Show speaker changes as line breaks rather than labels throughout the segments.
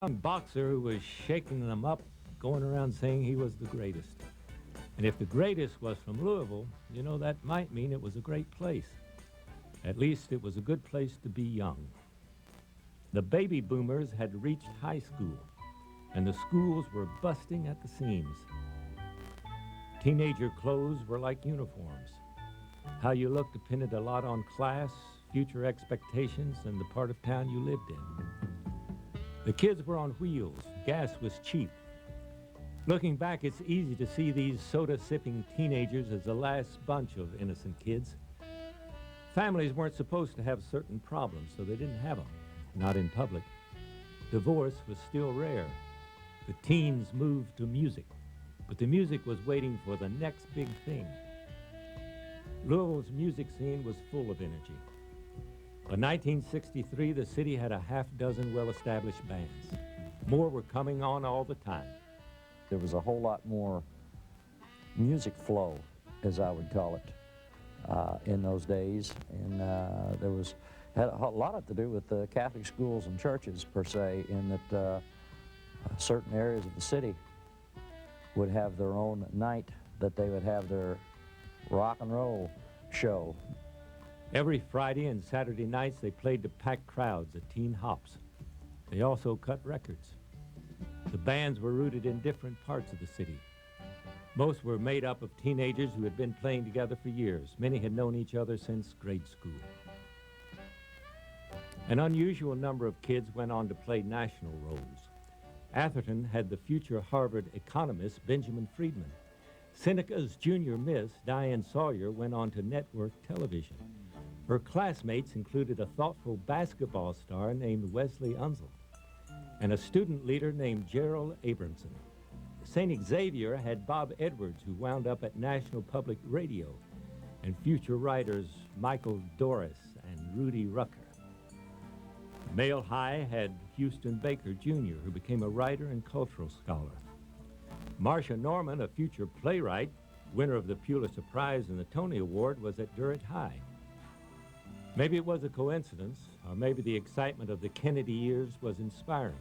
Young boxer who was shaking them up, going around saying he was the greatest. And if the greatest was from Louisville, that might mean it was a great place. At least it was a good place to be young. The baby boomers had reached high school, and the schools were busting at the seams. Teenager clothes were like uniforms. How you looked depended a lot on class, future expectations, and the part of town you lived in. The kids were on wheels. Gas was cheap. Looking back, it's easy to see these soda-sipping teenagers as the last bunch of innocent kids. Families weren't supposed to have certain problems, so they didn't have them, not in public. Divorce was still rare. The teens moved to music, but the music was waiting for the next big thing. Louisville's music scene was full of energy. By 1963, the city had a half dozen well-established bands. More were coming on all the time.
There was a whole lot more music flow, as I would call it, in those days. And had a lot to do with the Catholic schools and churches, per se, in that certain areas of the city would have their own night that they would have their rock and roll show.
Every Friday and Saturday nights, they played to packed crowds at teen hops. They also cut records. The bands were rooted in different parts of the city. Most were made up of teenagers who had been playing together for years. Many had known each other since grade school. An unusual number of kids went on to play national roles. Atherton had the future Harvard economist Benjamin Friedman. Seneca's junior miss, Diane Sawyer, went on to network television. Her classmates included a thoughtful basketball star named Wesley Unseld and a student leader named Gerald Abramson. St. Xavier had Bob Edwards, who wound up at National Public Radio, and future writers Michael Doris and Rudy Rucker. Male High had Houston Baker Jr., who became a writer and cultural scholar. Marcia Norman, a future playwright, winner of the Pulitzer Prize and the Tony Award, was at Durrett High. Maybe it was a coincidence, or maybe the excitement of the Kennedy years was inspiring.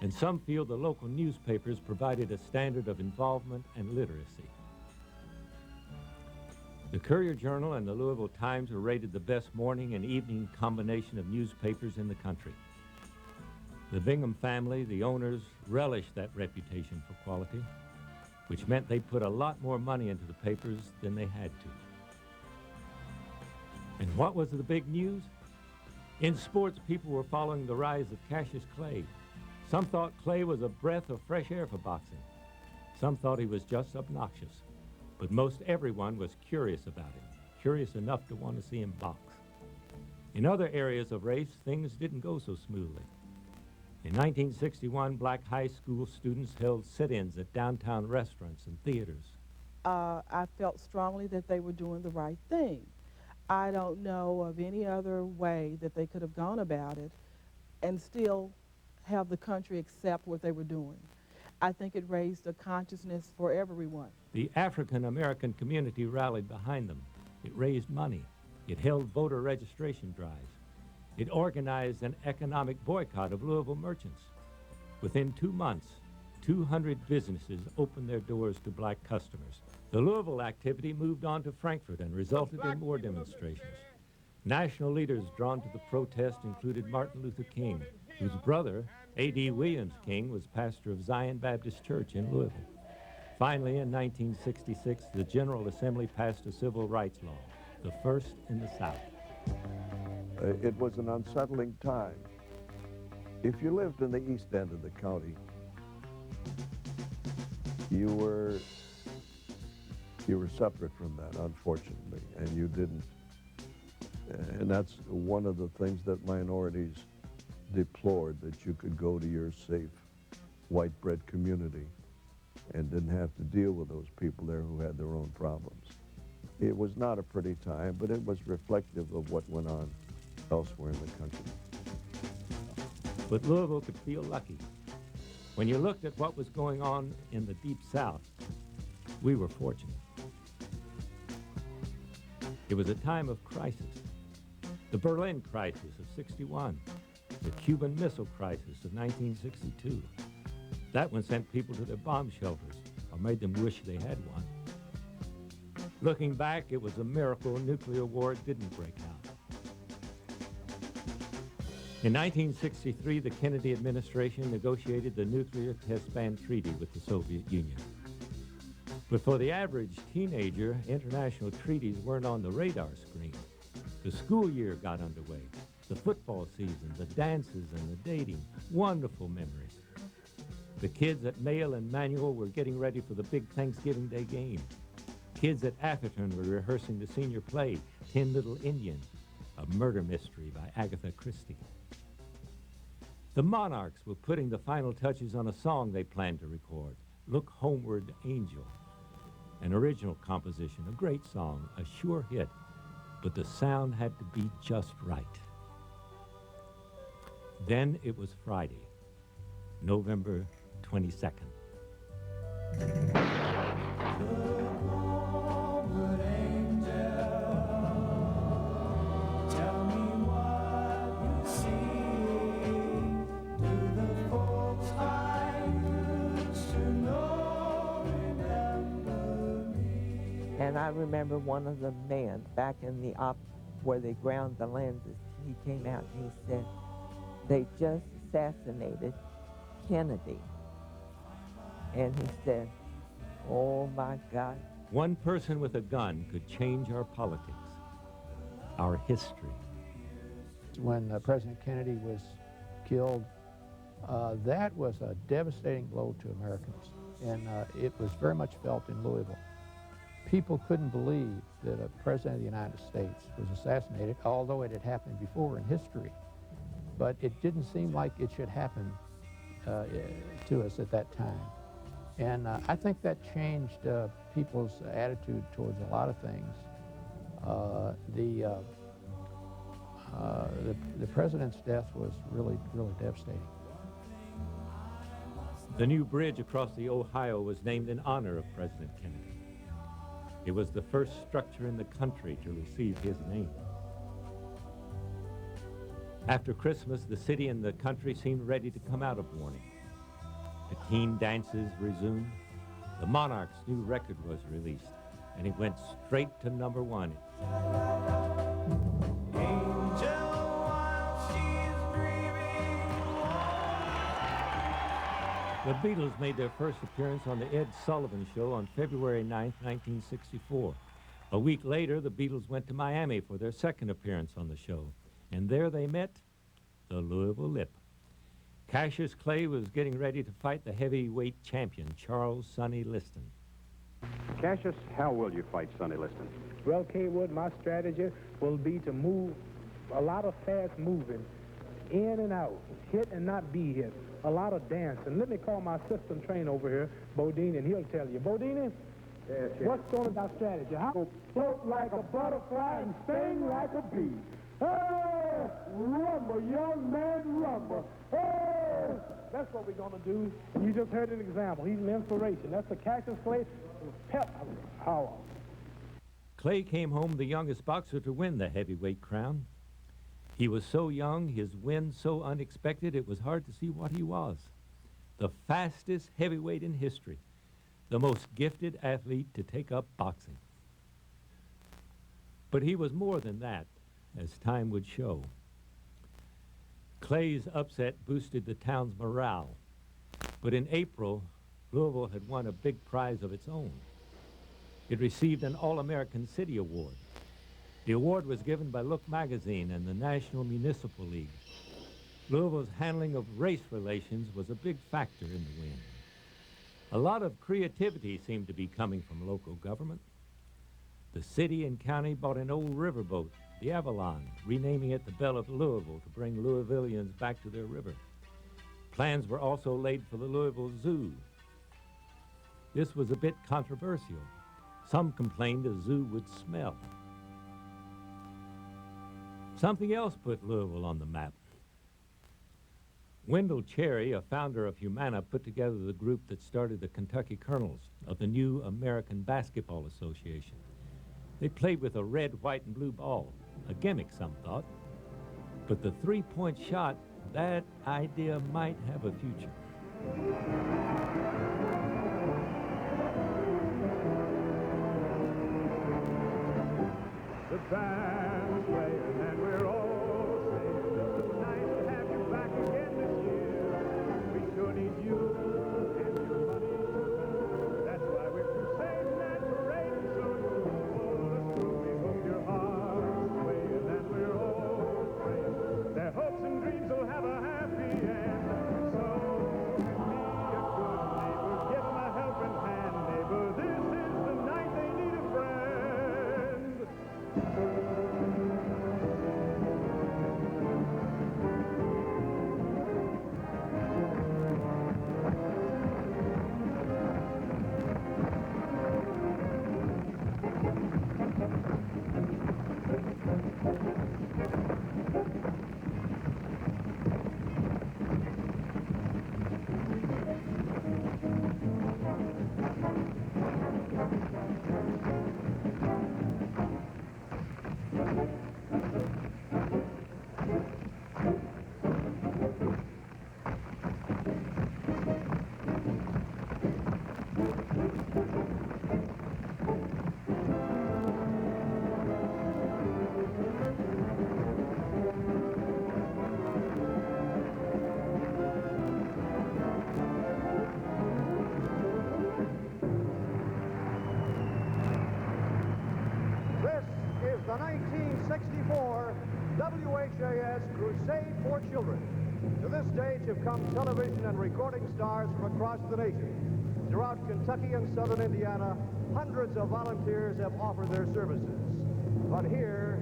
And some feel the local newspapers provided a standard of involvement and literacy. The Courier-Journal and the Louisville Times were rated the best morning and evening combination of newspapers in the country. The Bingham family, the owners, relished that reputation for quality, which meant they put a lot more money into the papers than they had to. And what was the big news? In sports, people were following the rise of Cassius Clay. Some thought Clay was a breath of fresh air for boxing. Some thought he was just obnoxious. But most everyone was curious about him, curious enough to want to see him box. In other areas of race, things didn't go so smoothly. In 1961, black high school students held sit-ins at downtown restaurants and theaters.
I felt strongly that they were doing the right thing. I don't know of any other way that they could have gone about it and still have the country accept what they were doing. I think it raised a consciousness for everyone.
The African-American community rallied behind them. It raised money. It held voter registration drives. It organized an economic boycott of Louisville merchants. Within 2 months, 200 businesses opened their doors to black customers. The Louisville activity moved on to Frankfurt and resulted in more demonstrations. National leaders drawn to the protest included Martin Luther King, whose brother, A.D. Williams King, was pastor of Zion Baptist Church in Louisville. Finally, in 1966, the General Assembly passed a civil rights law, the first in the South.
It was an unsettling time. If you lived in the east end of the county, you were separate from that, unfortunately, and you didn't. And that's one of the things that minorities deplored, that you could go to your safe white bread community and didn't have to deal with those people there who had their own problems. It was not a pretty time, but it was reflective of what went on elsewhere in the country.
But Louisville could feel lucky. When you looked at what was going on in the Deep South, we were fortunate. It was a time of crisis. The Berlin crisis of '61, the Cuban Missile Crisis of 1962. That one sent people to their bomb shelters, or made them wish they had one. Looking back, it was a miracle nuclear war didn't break out. In 1963, the Kennedy administration negotiated the Nuclear Test Ban Treaty with the Soviet Union. But for the average teenager, international treaties weren't on the radar screen. The school year got underway, the football season, the dances and the dating, wonderful memories. The kids at Mail and Manual were getting ready for the big Thanksgiving Day game. Kids at Atherton were rehearsing the senior play, 10 Little Indians, a murder mystery by Agatha Christie. The Monarchs were putting the final touches on a song they planned to record, Look Homeward, Angel. An original composition, a great song, a sure hit, but the sound had to be just right. Then it was Friday, November 22nd.
And I remember one of the men back in the where they ground the land, he came out and he said, they just assassinated Kennedy. And he said, oh my God.
One person with a gun could change our politics, our history.
When President Kennedy was killed, that was a devastating blow to Americans. And it was very much felt in Louisville. People couldn't believe that a president of the United States was assassinated, although it had happened before in history. But it didn't seem like it should happen to us at that time. And I think that changed people's attitude towards a lot of things. The president's death was really, really devastating.
The new bridge across the Ohio was named in honor of President Kennedy. It was the first structure in the country to receive his name. After Christmas, the city and the country seemed ready to come out of mourning. The teen dances resumed. The Monarchs' new record was released, and it went straight to #1. The Beatles made their first appearance on the Ed Sullivan Show on February 9, 1964. A week later, the Beatles went to Miami for their second appearance on the show, and there they met the Louisville Lip. Cassius Clay was getting ready to fight the heavyweight champion, Charles Sonny Liston.
Cassius, how will you fight Sonny Liston?
Well, Kaywood, my strategy will be to move a lot of fast moving, in and out, hit and not be hit, a lot of dancing. Let me call my system trainer over here, Bodine, and he'll tell you. Bodine, yes. What's going about strategy? How to float like a butterfly and sting like a bee. Hey, rumble, young man, rumble. Hey, that's what we're going to do. And you just heard an example. He's an inspiration. That's the Cassius Clay pep power.
Clay came home the youngest boxer to win the heavyweight crown. He was so young, his win so unexpected, it was hard to see what he was. The fastest heavyweight in history, the most gifted athlete to take up boxing. But he was more than that, as time would show. Clay's upset boosted the town's morale. But in April, Louisville had won a big prize of its own. It received an All-American City Award. The award was given by Look magazine and the National Municipal League. Louisville's handling of race relations was a big factor in the win. A lot of creativity seemed to be coming from local government. The city and county bought an old riverboat, the Avalon, renaming it the Belle of Louisville to bring Louisvillians back to their river. Plans were also laid for the Louisville Zoo. This was a bit controversial. Some complained a zoo would smell. Something else put Louisville on the map. Wendell Cherry, a founder of Humana, put together the group that started the Kentucky Colonels of the new American Basketball Association. They played with a red, white, and blue ball, a gimmick, some thought. But the three-point shot that idea might have a future.
The band's playing and we're all saying it's nice to have you back again this year. We sure need you and your money too. That's why we're crusading and parading so new. Hold us through, we hope your heart's swaying and we're all praying their hopes and dreams will have a happy end. So be a good neighbor, give them a helping hand, neighbor. This is the night they need a friend.
This is the 1964 WHAS Crusade for Children. To this stage have come television and recording stars from across the nation. Throughout Kentucky and southern Indiana, hundreds of volunteers have offered their services. But here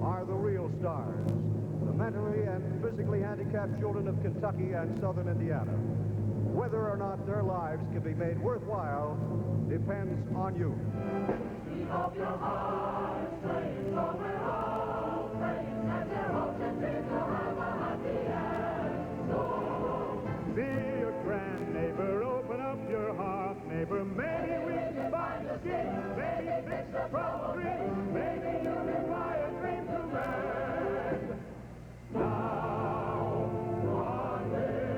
are the real stars, the mentally and physically handicapped children of Kentucky and southern Indiana. Whether or not their lives can be made worthwhile depends on you.
Be a grand neighbor, open up your heart, neighbor. Maybe we can buy the skin, maybe fix the troubled dream, maybe you can buy a dream to mend. Now, on with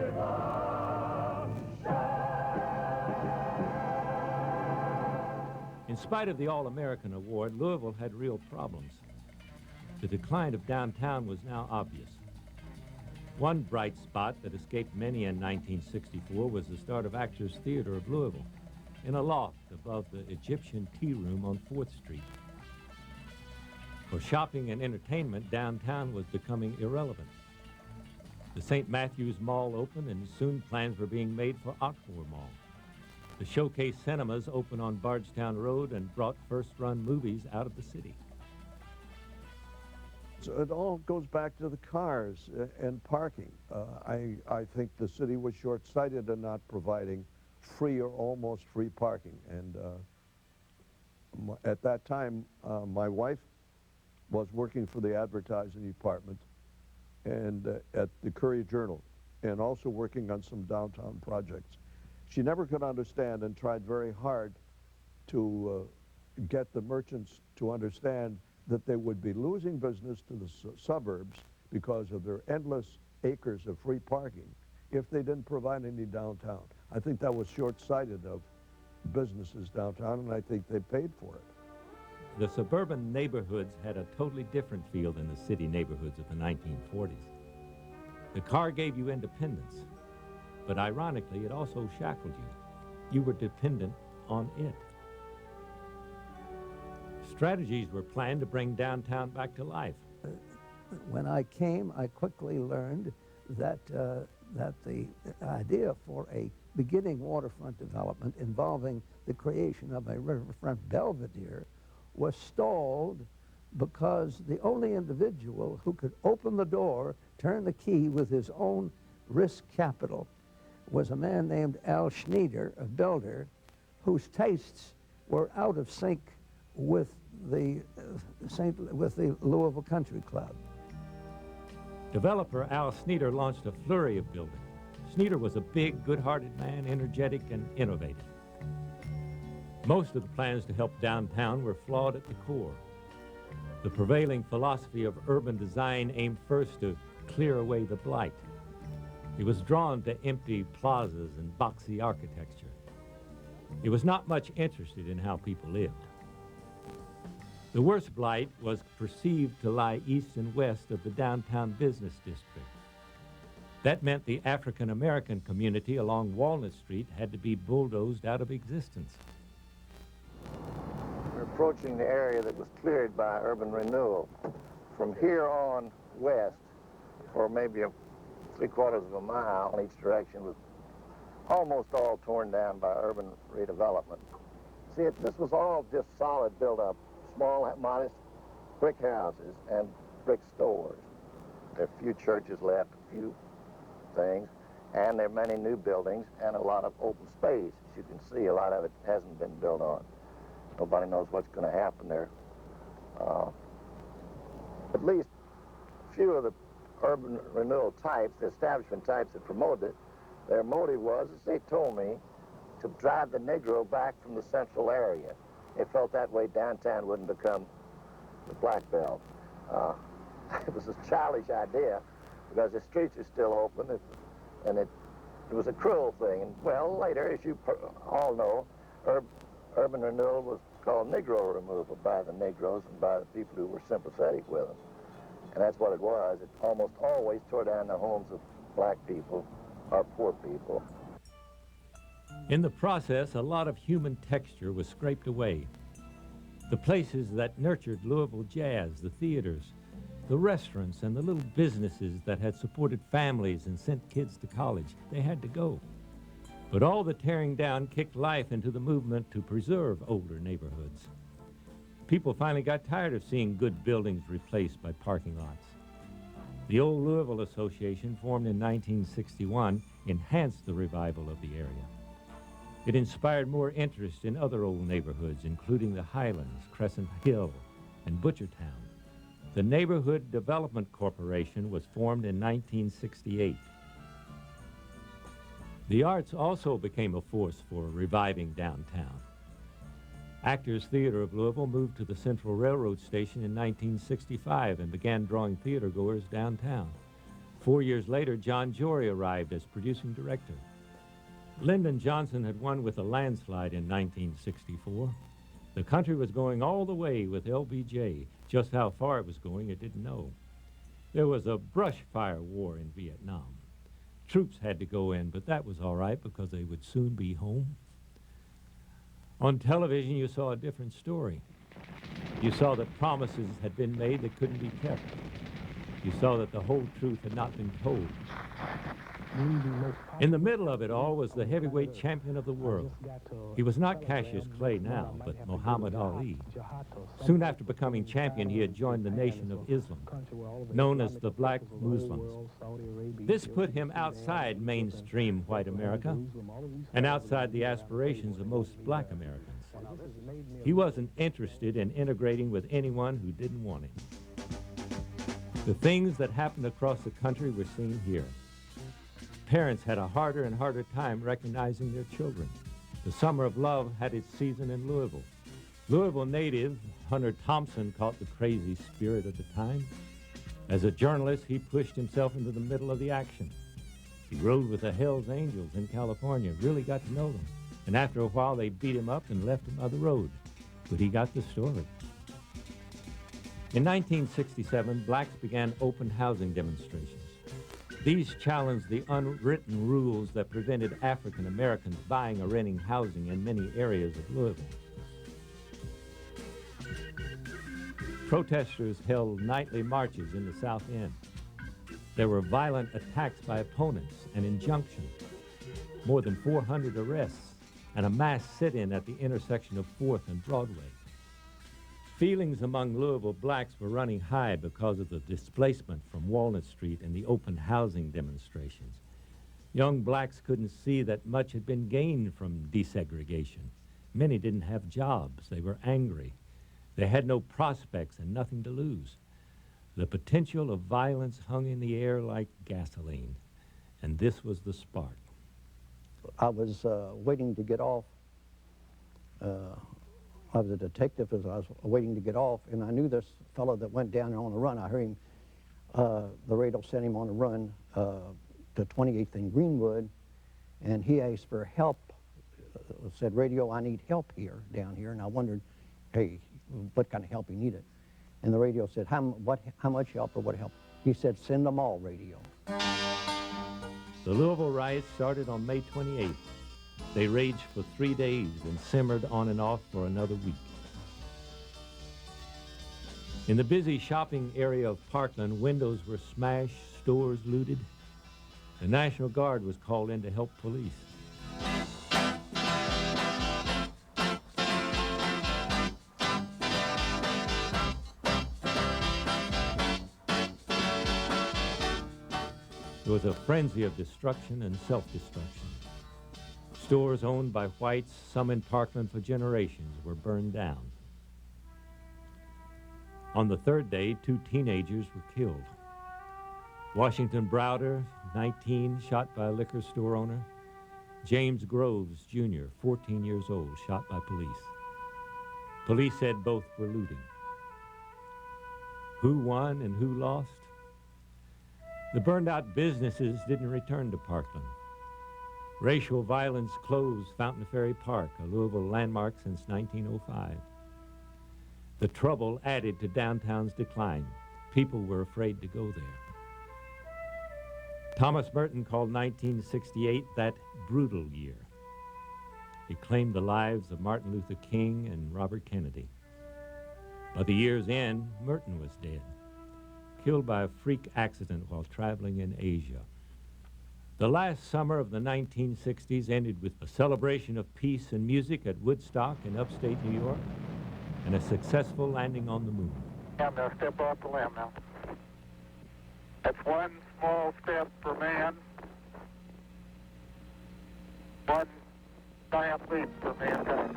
the
In spite of the All-American Award, Louisville had real problems. The decline of downtown was now obvious. One bright spot that escaped many in 1964 was the start of Actors Theater of Louisville, in a loft above the Egyptian Tea Room on 4th Street. For shopping and entertainment, downtown was becoming irrelevant. The St. Matthew's Mall opened, and soon plans were being made for Ockmore Mall. The Showcase Cinemas opened on Bardstown Road and brought first-run movies out of the city.
So it all goes back to the cars and parking. I think the city was short-sighted in not providing free or almost free parking. And at that time, my wife was working for the advertising department and at the Courier-Journal, and also working on some downtown projects. She never could understand and tried very hard to get the merchants to understand that they would be losing business to the suburbs because of their endless acres of free parking if they didn't provide any downtown. I think that was short-sighted of businesses downtown, and I think they paid for it.
The suburban neighborhoods had a totally different feel than the city neighborhoods of the 1940s. The car gave you independence, but ironically, it also shackled you. You were dependent on it. Strategies were planned to bring downtown back to life.
When I came, I quickly learned that the idea for a beginning waterfront development involving the creation of a riverfront belvedere was stalled because the only individual who could open the door, turn the key with his own risk capital, was a man named Al Schneider, a builder, whose tastes were out of sync with the Louisville Country Club.
Developer Al Sneeder launched a flurry of building. Sneeder was a big, good-hearted man, energetic and innovative. Most of the plans to help downtown were flawed at the core. The prevailing philosophy of urban design aimed first to clear away the blight, He was drawn to empty plazas and boxy architecture. He was not much interested in how people lived. The worst blight was perceived to lie east and west of the downtown business district. That meant the African-American community along Walnut Street had to be bulldozed out of existence.
We're approaching the area that was cleared by urban renewal. From here on west, for maybe 3/4 of a mile in each direction, was almost all torn down by urban redevelopment. See, this was all just solid build-up, small, modest brick houses and brick stores. There are a few churches left, a few things, and there are many new buildings and a lot of open space. As you can see, a lot of it hasn't been built on. Nobody knows what's going to happen there. At least a few of the urban renewal types, the establishment types that promoted it, their motive was, as they told me, to drive the Negro back from the central area. They felt that way downtown wouldn't become the Black Belt. It was a childish idea because the streets are still open, and it was a cruel thing. And well, later, as you all know, urban renewal was called Negro removal by the Negroes and by the people who were sympathetic with them. And that's what it was. It almost always tore down the homes of black people or poor people.
In the process, a lot of human texture was scraped away. The places that nurtured Louisville jazz, the theaters, the restaurants, and the little businesses that had supported families and sent kids to college, they had to go. But all the tearing down kicked life into the movement to preserve older neighborhoods. People finally got tired of seeing good buildings replaced by parking lots. The Old Louisville Association, formed in 1961, enhanced the revival of the area. It inspired more interest in other old neighborhoods, including the Highlands, Crescent Hill, and Butchertown. The Neighborhood Development Corporation was formed in 1968. The arts also became a force for reviving downtown. Actors Theater of Louisville moved to the Central Railroad Station in 1965 and began drawing theater goers downtown. 4 years later, John Jory arrived as producing director. Lyndon Johnson had won with a landslide in 1964. The country was going all the way with LBJ. Just how far it was going, it didn't know. There was a brush fire war in Vietnam. Troops had to go in, but that was all right because they would soon be home. On television, you saw a different story. You saw that promises had been made that couldn't be kept. You saw that the whole truth had not been told. In the middle of it all was the heavyweight champion of the world. He was not Cassius Clay now, but Muhammad Ali. Soon after becoming champion, he had joined the Nation of Islam, known as the Black Muslims. This put him outside mainstream white America and outside the aspirations of most black Americans. He wasn't interested in integrating with anyone who didn't want him. The things that happened across the country were seen here. Parents had a harder and harder time recognizing their children. The Summer of Love had its season in Louisville. Louisville native Hunter Thompson caught the crazy spirit of the time. As a journalist, he pushed himself into the middle of the action. He rode with the Hells Angels in California, really got to know them. And after a while, they beat him up and left him on the road. But he got the story. In 1967, blacks began open housing demonstrations. These challenged the unwritten rules that prevented African Americans buying or renting housing in many areas of Louisville. Protesters held nightly marches in the South End. There were violent attacks by opponents and injunctions, more than 400 arrests, and a mass sit-in at the intersection of 4th and Broadway. Feelings among Louisville blacks were running high because of the displacement from Walnut Street and the open housing demonstrations. Young blacks couldn't see that much had been gained from desegregation. Many didn't have jobs. They were angry. They had no prospects and nothing to lose. The potential of violence hung in the air like gasoline, and this was the spark.
I was waiting to get off. I was a detective as I was waiting to get off, and I knew this fellow that went down on the run. I heard him, the radio sent him on a run to 28th and Greenwood, and he asked for help, said, "Radio, I need help here, down here." And I wondered, hey, what kind of help he needed. And the radio said, how much help or what help? He said, "Send them all, radio."
The Louisville riots started on May 28th. They raged for 3 days and simmered on and off for another week. In the busy shopping area of Parkland, windows were smashed, stores looted. The National Guard was called in to help police. There was a frenzy of destruction and self-destruction. Stores owned by whites, some in Parkland for generations, were burned down. On the third day, 2 teenagers were killed. Washington Browder, 19, shot by a liquor store owner. James Groves, Jr., 14 years old, shot by police. Police said both were looting. Who won and who lost? The burned-out businesses didn't return to Parkland. Racial violence closed Fountain Ferry Park, a Louisville landmark since 1905. The trouble added to downtown's decline. People were afraid to go there. Thomas Merton called 1968 that brutal year. It claimed the lives of Martin Luther King and Robert Kennedy. By the year's end, Merton was dead, killed by a freak accident while traveling in Asia. The last summer of the 1960s ended with a celebration of peace and music at Woodstock in upstate New York and a successful landing on the moon.
I'm going to step off the limb now. That's one small step for man, one giant leap for mankind.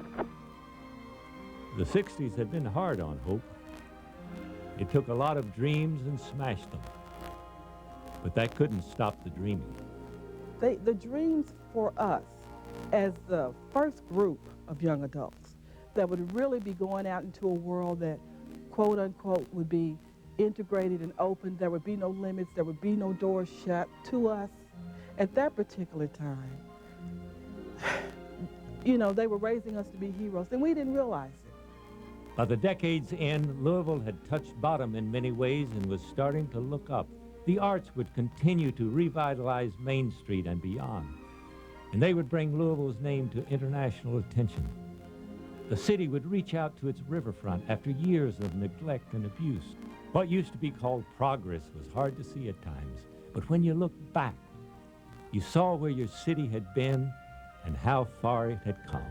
The 60s had been hard on hope. It took a lot of dreams and smashed them. But that couldn't stop the dreaming.
The dreams for us as the first group of young adults that would really be going out into a world that, quote unquote, would be integrated and open. There would be no limits. There would be no doors shut to us. At that particular time, you know, they were raising us to be heroes, and we didn't realize it.
By the decade's end, Louisville had touched bottom in many ways and was starting to look up. The arts would continue to revitalize Main Street and beyond, and they would bring Louisville's name to international attention. The city would reach out to its riverfront after years of neglect and abuse. What used to be called progress was hard to see at times, but when you looked back, you saw where your city had been and how far it had come.